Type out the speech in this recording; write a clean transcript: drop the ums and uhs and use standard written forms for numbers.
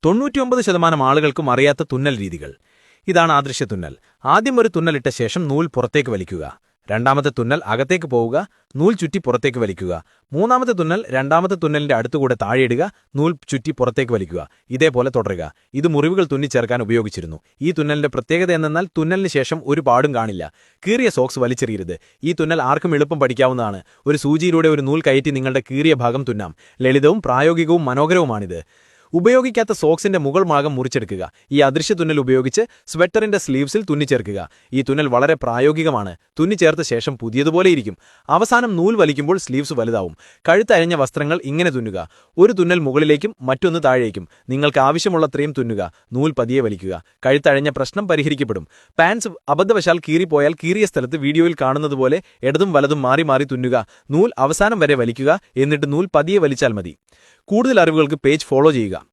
99% ആളുകൾക്കും അറിയാത്ത തുന്നൽ രീതികൾ. ഇതാണ് ആദൃശ്യ തുന്നൽ. ആദ്യം ഒരു തുന്നലിട്ട ശേഷം നൂൽ പുറത്തേക്ക് വലിക്കുക. രണ്ടാമത്തെ തുന്നൽ അകത്തേക്ക് പോവുക, നൂൽ ചുറ്റി പുറത്തേക്ക് വലിക്കുക. മൂന്നാമത്തെ തുന്നൽ രണ്ടാമത്തെ തുന്നലിന്റെ അടുത്തുകൂടെ താഴെയിടുക, നൂൽ ചുറ്റി പുറത്തേക്ക് വലിക്കുക. ഇതേപോലെ തുടരുക. ഇത് മുറിവുകൾ തുന്നിച്ചേർക്കാൻ ഉപയോഗിച്ചിരുന്നു. ഈ തുന്നലിന്റെ പ്രത്യേകത എന്തെന്നാൽ തുന്നലിന് ശേഷം ഒരു പാടും കാണില്ല. കീറിയ സോക്സ് വലിച്ചെറിയരുത്. ഈ തുന്നൽ ആർക്കും എളുപ്പം പഠിക്കാവുന്നതാണ്. ഒരു സൂചിയിലൂടെ ഒരു നൂൽ കയറ്റി നിങ്ങളുടെ കീറിയ ഭാഗം തുന്നാം. ലളിതവും പ്രായോഗികവും മനോഹരവുമാണിത്. ഉപയോഗിക്കാത്ത സോക്സിന്റെ മുകൾ ഭാഗം മുറിച്ചെടുക്കുക. ഈ അദൃശ്യ തുന്നൽ ഉപയോഗിച്ച് സ്വെറ്ററിന്റെ സ്ലീവ്സിൽ തുന്നിച്ചേർക്കുക. ഈ തുന്നൽ വളരെ പ്രായോഗികമാണ്. തുന്നിച്ചേർത്ത ശേഷം പുതിയതുപോലെയിരിക്കും. അവസാനം നൂൽ വലിക്കുമ്പോൾ സ്ലീവ്സ് വലുതാവും. കഴുത്തഴിഞ്ഞ വസ്ത്രങ്ങൾ ഇങ്ങനെ തുന്നുക. ഒരു തുന്നൽ മുകളിലേക്കും മറ്റൊന്ന് താഴേക്കും. നിങ്ങൾക്ക് ആവശ്യമുള്ളത്രയും തുന്നുക. നൂൽ പതിയെ വലിക്കുക. കഴുത്തഴിഞ്ഞ പ്രശ്നം പരിഹരിക്കപ്പെടും. പാൻസ് അബദ്ധവശാൽ കീറിപ്പോയാൽ കീറിയ സ്ഥലത്ത് വീഡിയോയിൽ കാണുന്നതുപോലെ ഇടതും വലതും മാറി മാറി തുന്നുക. നൂൽ അവസാനം വരെ വലിക്കുക. എന്നിട്ട് നൂൽ പതിയെ വലിച്ചാൽ മതി. കൂടുതൽ അറിവുകൾക്ക് പേജ് ഫോളോ ചെയ്യുക.